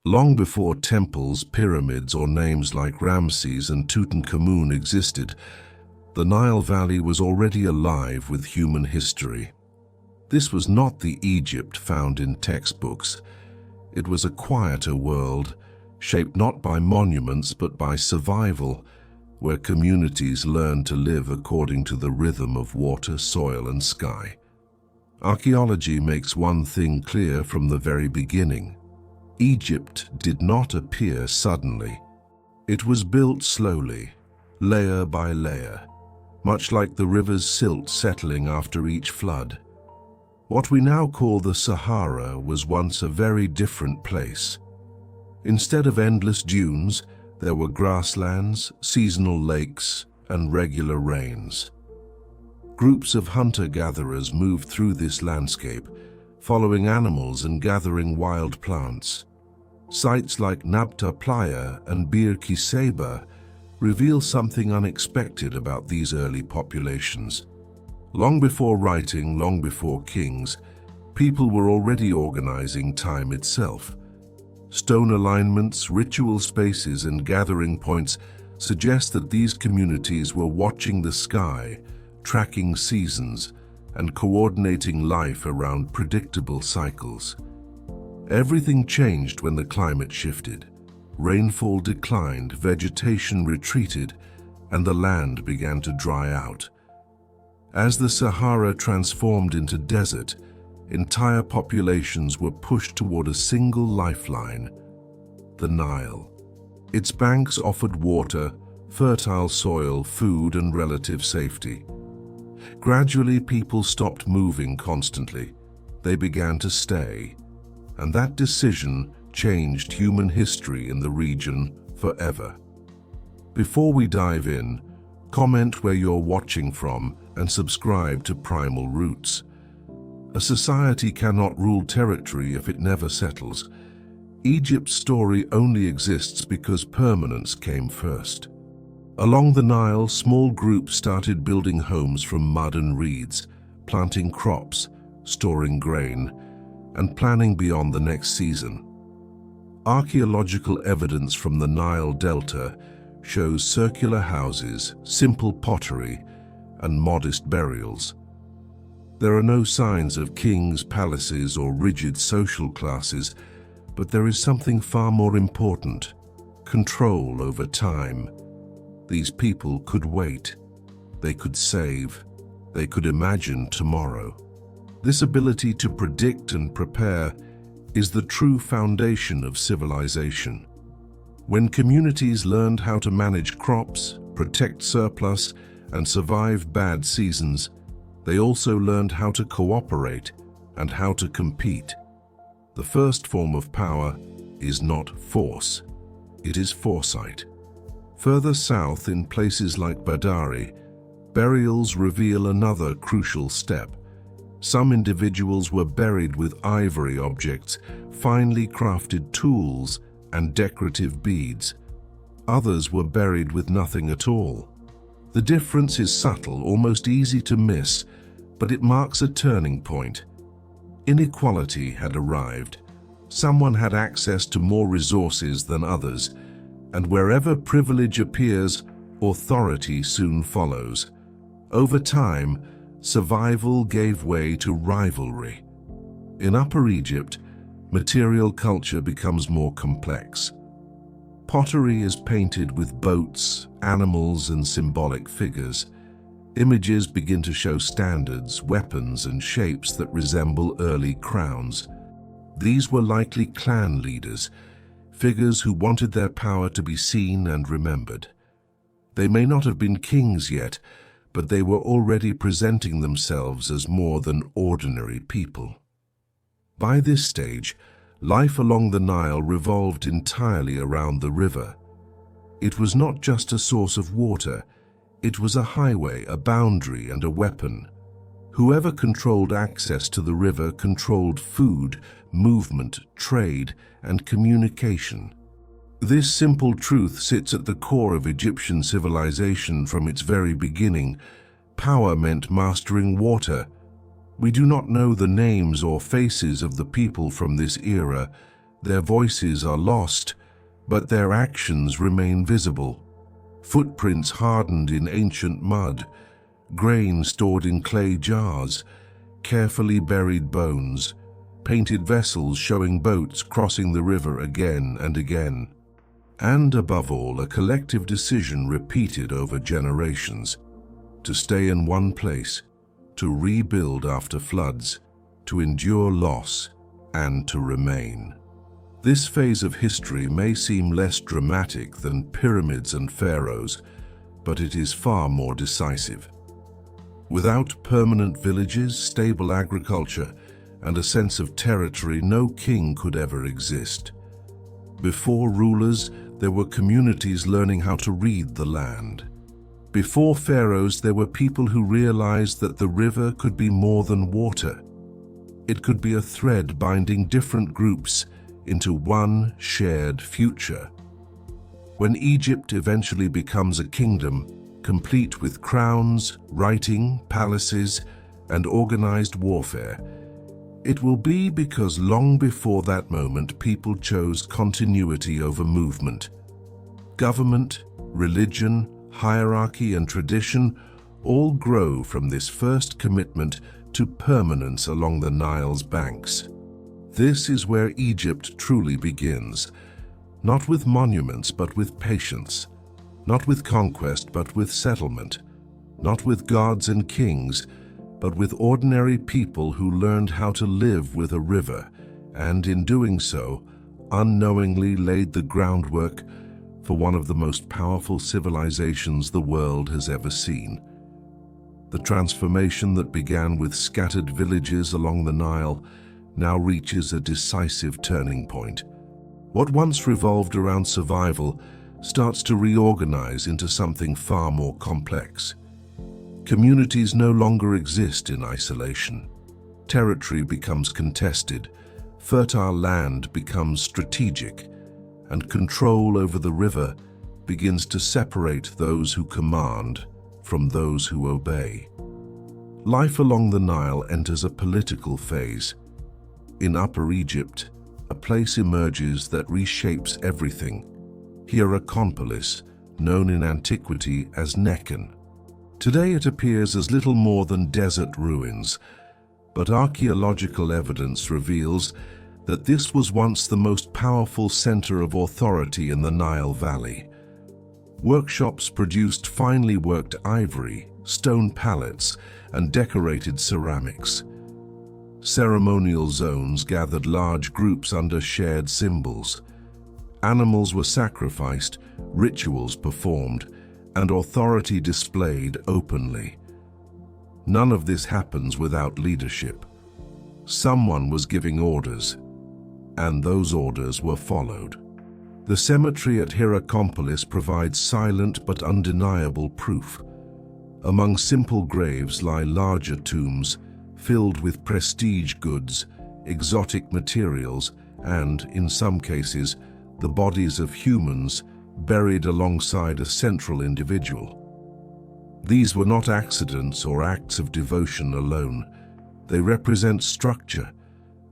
Long before temples, pyramids, or names like Ramses and Tutankhamun existed, the Nile Valley was already alive with human history. This was not the Egypt found in textbooks. It was a quieter world, shaped not by monuments but by survival, where communities learned to live according to the rhythm of water, soil, and sky. Archaeology makes one thing clear from the very beginning. Egypt did not appear suddenly. It was built slowly, layer by layer, much like the river's silt settling after each flood. What we now call the Sahara was once a very different place. Instead of endless dunes, there were grasslands, seasonal lakes, and regular rains. Groups of hunter-gatherers moved through this landscape, following animals and gathering wild plants. Sites like Nabta Playa and Bir Kiseba reveal something unexpected about these early populations. Long before writing, long before kings, people were already organizing time itself. Stone alignments, ritual spaces, and gathering points suggest that these communities were watching the sky, tracking seasons, and coordinating life around predictable cycles. Everything changed when the climate shifted. Rainfall declined, vegetation retreated, and the land began to dry out. As the Sahara transformed into desert, entire populations were pushed toward a single lifeline: the Nile. Its banks offered water, fertile soil, food, and relative safety. Gradually, people stopped moving constantly. They began to stay, and that decision changed human history in the region forever. Before we dive in, comment where you're watching from and subscribe to Primal Roots. A society cannot rule territory if it never settles. Egypt's story only exists because permanence came first. Along the Nile, small groups started building homes from mud and reeds, planting crops, storing grain, and planning beyond the next season. Archaeological evidence from the Nile Delta shows circular houses, simple pottery, and modest burials. There are no signs of kings, palaces, or rigid social classes, but there is something far more important: control over time. These people could wait, they could save, they could imagine tomorrow. This ability to predict and prepare is the true foundation of civilization. When communities learned how to manage crops, protect surplus, and survive bad seasons, they also learned how to cooperate and how to compete. The first form of power is not force, it is foresight. Further south, in places like Badari, burials reveal another crucial step. Some individuals were buried with ivory objects, finely crafted tools, and decorative beads. Others were buried with nothing at all. The difference is subtle, almost easy to miss, but it marks a turning point. Inequality had arrived. Someone had access to more resources than others, and wherever privilege appears, authority soon follows. Over time, survival gave way to rivalry. In Upper Egypt, material culture becomes more complex. Pottery is painted with boats, animals, and symbolic figures. Images begin to show standards, weapons, and shapes that resemble early crowns. These were likely clan leaders, figures who wanted their power to be seen and remembered. They may not have been kings yet, but they were already presenting themselves as more than ordinary people. By this stage, life along the Nile revolved entirely around the river. It was not just a source of water, it was a highway, a boundary, and a weapon. Whoever controlled access to the river controlled food, movement, trade, and communication. This simple truth sits at the core of Egyptian civilization from its very beginning. Power meant mastering water. We do not know the names or faces of the people from this era. Their voices are lost, but their actions remain visible. Footprints hardened in ancient mud, grain stored in clay jars, carefully buried bones, painted vessels showing boats crossing the river again and again. And above all, a collective decision repeated over generations: to stay in one place, to rebuild after floods, to endure loss, and to remain. This phase of history may seem less dramatic than pyramids and pharaohs, but it is far more decisive. Without permanent villages, stable agriculture, and a sense of territory, no king could ever exist. Before rulers, there were communities learning how to read the land. Before pharaohs, there were people who realized that the river could be more than water. It could be a thread binding different groups into one shared future. When Egypt eventually becomes a kingdom, complete with crowns, writing, palaces, and organized warfare, it will be because long before that moment people chose continuity over movement. Government, religion, hierarchy, and tradition all grow from this first commitment to permanence along the Nile's banks. This is where Egypt truly begins, not with monuments but with patience, not with conquest but with settlement, not with gods and kings, but with ordinary people who learned how to live with a river, and in doing so, unknowingly laid the groundwork for one of the most powerful civilizations the world has ever seen. The transformation that began with scattered villages along the Nile now reaches a decisive turning point. What once revolved around survival starts to reorganize into something far more complex. Communities no longer exist in isolation. Territory becomes contested, fertile land becomes strategic, and control over the river begins to separate those who command from those who obey. Life along the Nile enters a political phase. In Upper Egypt, a place emerges that reshapes everything: Hierakonpolis, known in antiquity as Nekhen. Today it appears as little more than desert ruins, but archaeological evidence reveals that this was once the most powerful center of authority in the Nile Valley. Workshops produced finely worked ivory, stone palettes, and decorated ceramics. Ceremonial zones gathered large groups under shared symbols. Animals were sacrificed, rituals performed, and authority displayed openly. None of this happens without leadership. Someone was giving orders, and those orders were followed. The cemetery at Hierakonpolis provides silent but undeniable proof. Among simple graves lie larger tombs filled with prestige goods, exotic materials, and, in some cases, the bodies of humans buried alongside a central individual. These were not accidents or acts of devotion alone. They represent structure.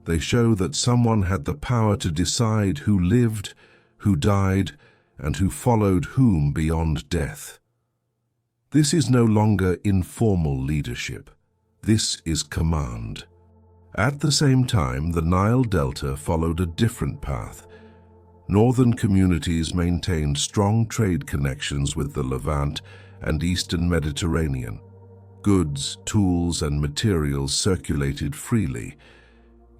They show that someone had the power to decide who lived, who died, and who followed whom beyond death. This is no longer informal leadership. This is command. At the same time, the Nile Delta followed a different path. Northern communities maintained strong trade connections with the Levant and Eastern Mediterranean. Goods, tools, and materials circulated freely,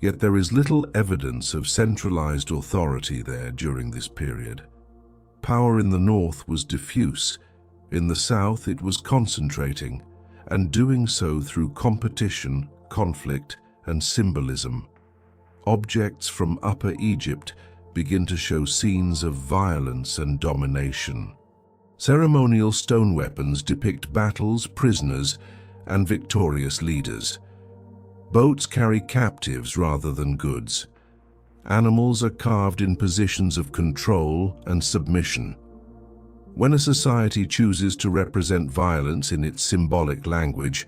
yet there is little evidence of centralized authority there during this period. Power in the north was diffuse. In the south, it was concentrating, and doing so through competition, conflict, and symbolism. Objects from Upper Egypt begin to show scenes of violence and domination. Ceremonial stone weapons depict battles, prisoners, and victorious leaders. Boats carry captives rather than goods. Animals are carved in positions of control and submission. When a society chooses to represent violence in its symbolic language,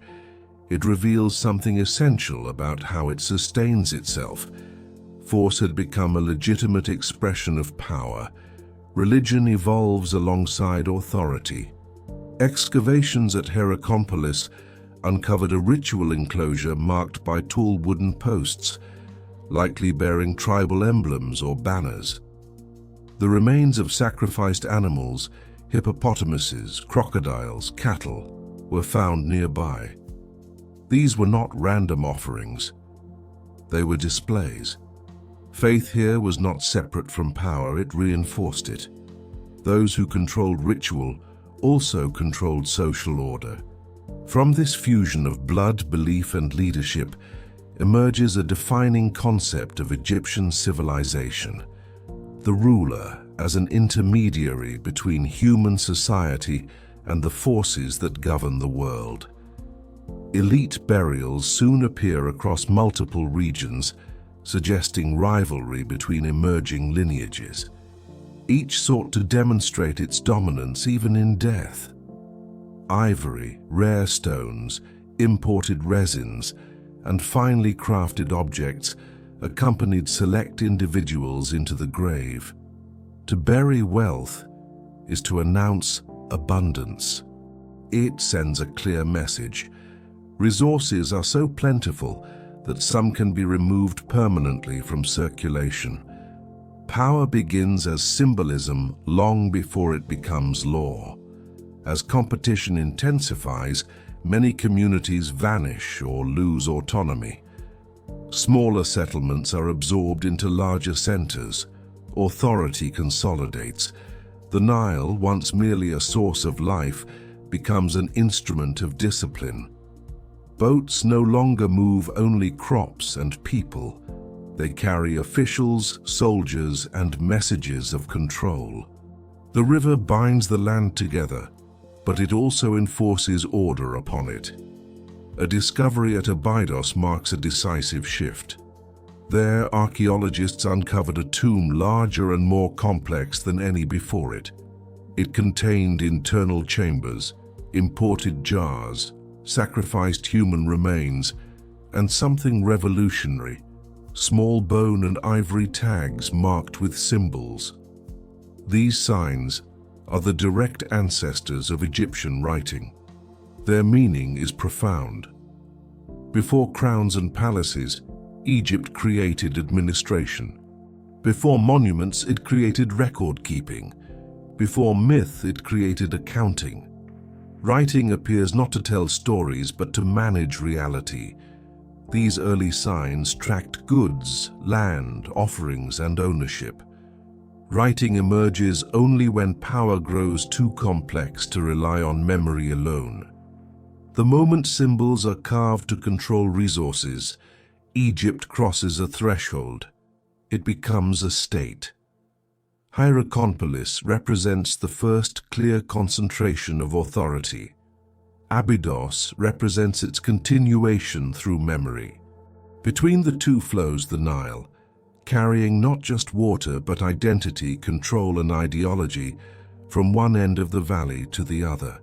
it reveals something essential about how it sustains itself. Force had become a legitimate expression of power. Religion evolves alongside authority. Excavations at Hierakonpolis uncovered a ritual enclosure marked by tall wooden posts, likely bearing tribal emblems or banners. The remains of sacrificed animals, hippopotamuses, crocodiles, cattle, were found nearby. These were not random offerings. They were displays. Faith here was not separate from power, it reinforced it. Those who controlled ritual also controlled social order. From this fusion of blood, belief, and leadership emerges a defining concept of Egyptian civilization: the ruler as an intermediary between human society and the forces that govern the world. Elite burials soon appear across multiple regions, suggesting rivalry between emerging lineages. Each sought to demonstrate its dominance even in death. Ivory, rare stones, imported resins, and finely crafted objects accompanied select individuals into the grave. To bury wealth is to announce abundance. It sends a clear message. Resources are so plentiful that some can be removed permanently from circulation. Power begins as symbolism long before it becomes law. As competition intensifies, many communities vanish or lose autonomy. Smaller settlements are absorbed into larger centers. Authority consolidates. The Nile, once merely a source of life, becomes an instrument of discipline. Boats no longer move only crops and people. They carry officials, soldiers, and messages of control. The river binds the land together, but it also enforces order upon it. A discovery at Abydos marks a decisive shift. There, archaeologists uncovered a tomb larger and more complex than any before it. It contained internal chambers, imported jars, sacrificed human remains, and something revolutionary: small bone and ivory tags marked with symbols. These signs are the direct ancestors of Egyptian writing. Their meaning is profound. Before crowns and palaces, Egypt created administration. Before monuments, it created record-keeping. Before myth, it created accounting. Writing appears not to tell stories, but to manage reality. These early signs tracked goods, land, offerings, and ownership. Writing emerges only when power grows too complex to rely on memory alone. The moment symbols are carved to control resources, Egypt crosses a threshold. It becomes a state. Hierakonpolis represents the first clear concentration of authority. Abydos represents its continuation through memory. Between the two flows the Nile, carrying not just water but identity, control, and ideology from one end of the valley to the other.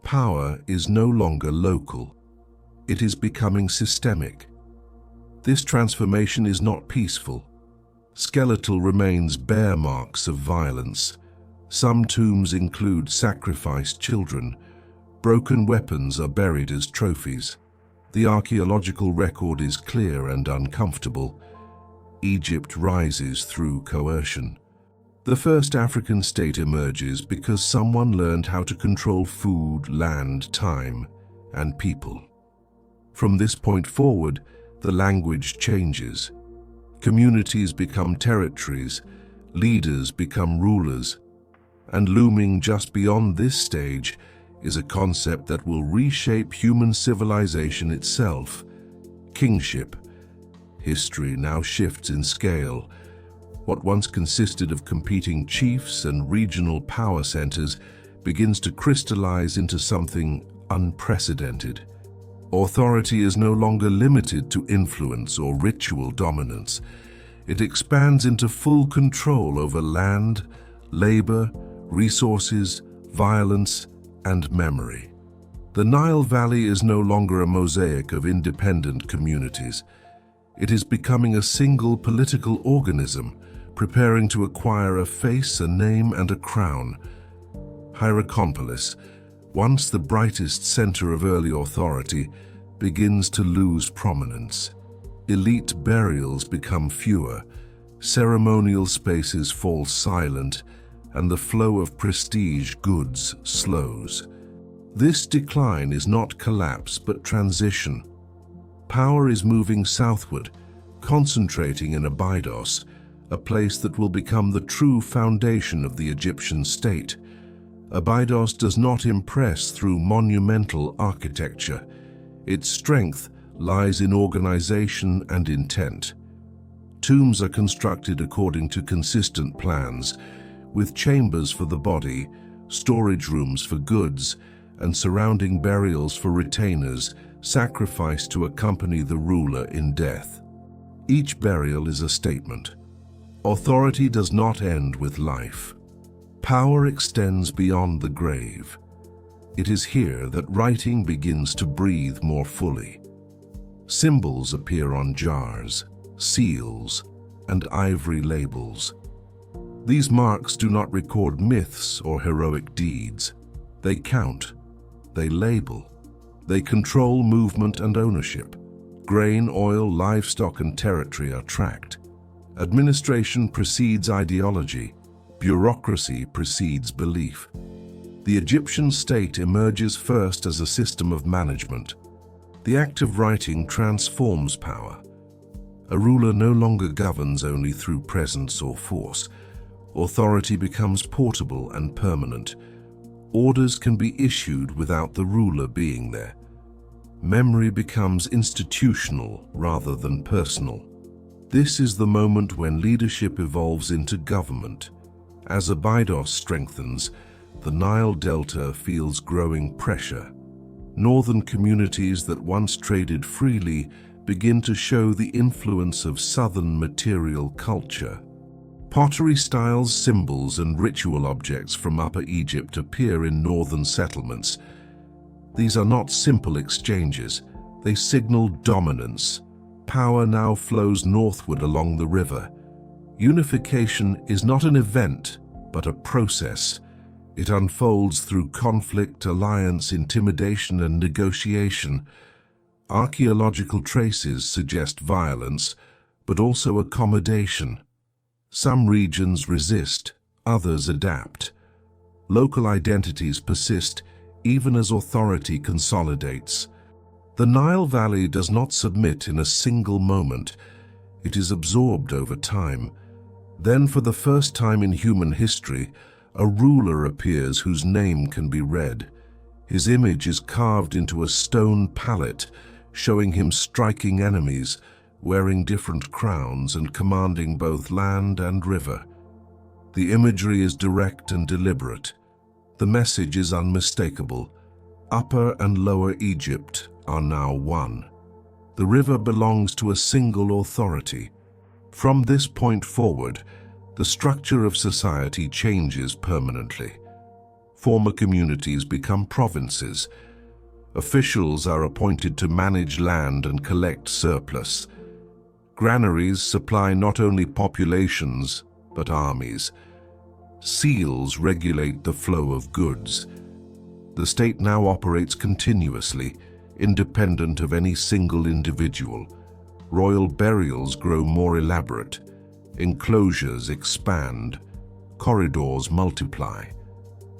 Power is no longer local. It is becoming systemic. This transformation is not peaceful. Skeletal remains bear marks of violence. Some tombs include sacrificed children. Broken weapons are buried as trophies. The archaeological record is clear and uncomfortable. Egypt rises through coercion. The first African state emerges because someone learned how to control food, land, time, and people. From this point forward, the language changes. Communities become territories, leaders become rulers, and looming just beyond this stage is a concept that will reshape human civilization itself: kingship. History now shifts in scale. What once consisted of competing chiefs and regional power centers begins to crystallize into something unprecedented. Authority is no longer limited to influence or ritual dominance. It expands into full control over land, labor, resources, violence, and memory. The Nile Valley is no longer a mosaic of independent communities. It is becoming a single political organism, preparing to acquire a face, a name, and a crown. Hierakonpolis, once the brightest center of early authority, begins to lose prominence. Elite burials become fewer, ceremonial spaces fall silent, and the flow of prestige goods slows. This decline is not collapse but transition. Power is moving southward, concentrating in Abydos, a place that will become the true foundation of the Egyptian state. Abydos does not impress through monumental architecture. Its strength lies in organization and intent. Tombs are constructed according to consistent plans, with chambers for the body, storage rooms for goods, and surrounding burials for retainers sacrificed to accompany the ruler in death. Each burial is a statement. Authority does not end with life. Power extends beyond the grave. It is here that writing begins to breathe more fully. Symbols appear on jars, seals, and ivory labels. These marks do not record myths or heroic deeds. They count. They label. They control movement and ownership. Grain, oil, livestock, and territory are tracked. Administration precedes ideology. Bureaucracy precedes belief. The Egyptian state emerges first as a system of management. The act of writing transforms power. A ruler no longer governs only through presence or force. Authority becomes portable and permanent. Orders can be issued without the ruler being there. Memory becomes institutional rather than personal. This is the moment when leadership evolves into government. As Abydos strengthens, the Nile Delta feels growing pressure. Northern communities that once traded freely begin to show the influence of southern material culture. Pottery styles, symbols, and ritual objects from Upper Egypt appear in northern settlements. These are not simple exchanges. They signal dominance. Power now flows northward along the river. Unification is not an event, but a process. It unfolds through conflict, alliance, intimidation, and negotiation. Archaeological traces suggest violence, but also accommodation. Some regions resist, others adapt. Local identities persist even as authority consolidates. The Nile Valley does not submit in a single moment. It is absorbed over time. Then, for the first time in human history, a ruler appears whose name can be read. His image is carved into a stone palette, showing him striking enemies, wearing different crowns and commanding both land and river. The imagery is direct and deliberate. The message is unmistakable. Upper and Lower Egypt are now one. The river belongs to a single authority. From this point forward, the structure of society changes permanently. Former communities become provinces. Officials are appointed to manage land and collect surplus. Granaries supply not only populations, but armies. Seals regulate the flow of goods. The state now operates continuously, independent of any single individual. Royal burials grow more elaborate. Enclosures expand. Corridors multiply.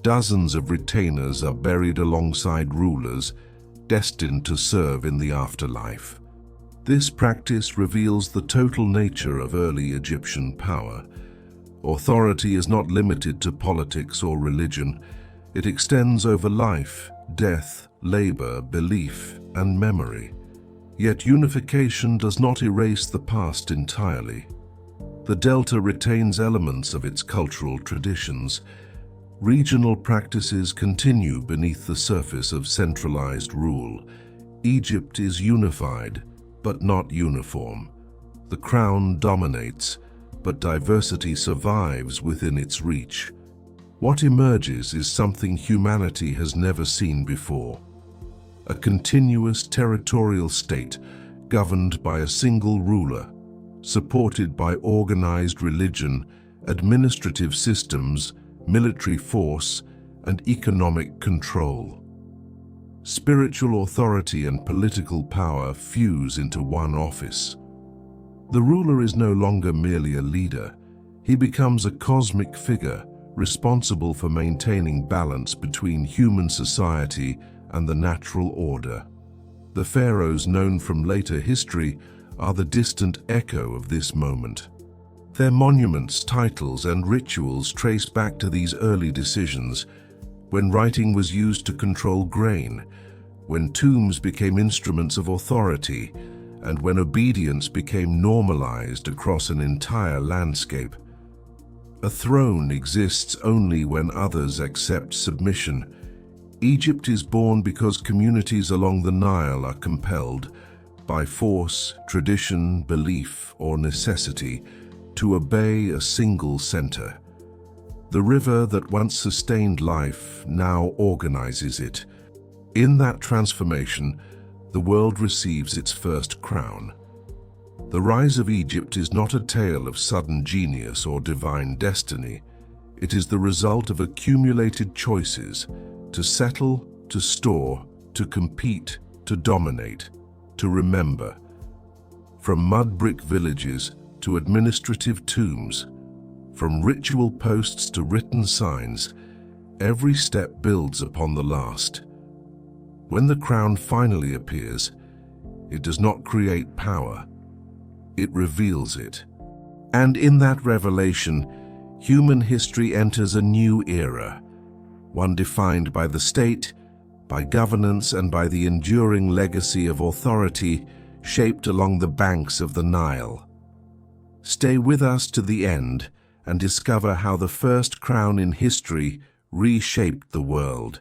Dozens of retainers are buried alongside rulers, destined to serve in the afterlife. This practice reveals the total nature of early Egyptian power. Authority is not limited to politics or religion. It extends over life, death, labor, belief, and memory. Yet unification does not erase the past entirely. The Delta retains elements of its cultural traditions. Regional practices continue beneath the surface of centralized rule. Egypt is unified, but not uniform. The crown dominates, but diversity survives within its reach. What emerges is something humanity has never seen before. A continuous territorial state governed by a single ruler, supported by organized religion, administrative systems, military force, and economic control. Spiritual authority and political power fuse into one office. The ruler is no longer merely a leader. He becomes a cosmic figure responsible for maintaining balance between human society and the natural order. The pharaohs known from later history are the distant echo of this moment. Their monuments, titles, and rituals trace back to these early decisions, when writing was used to control grain, when tombs became instruments of authority, and when obedience became normalized across an entire landscape. A throne exists only when others accept submission. Egypt is born because communities along the Nile are compelled, by force, tradition, belief, or necessity, to obey a single center. The river that once sustained life now organizes it. In that transformation, the world receives its first crown. The rise of Egypt is not a tale of sudden genius or divine destiny. It is the result of accumulated choices to settle, to store, to compete, to dominate, to remember. From mud brick villages to administrative tombs, from ritual posts to written signs, every step builds upon the last. When the crown finally appears, it does not create power, it reveals it. And in that revelation, human history enters a new era, one defined by the state, by governance, and by the enduring legacy of authority shaped along the banks of the Nile. Stay with us to the end and discover how the first crown in history reshaped the world.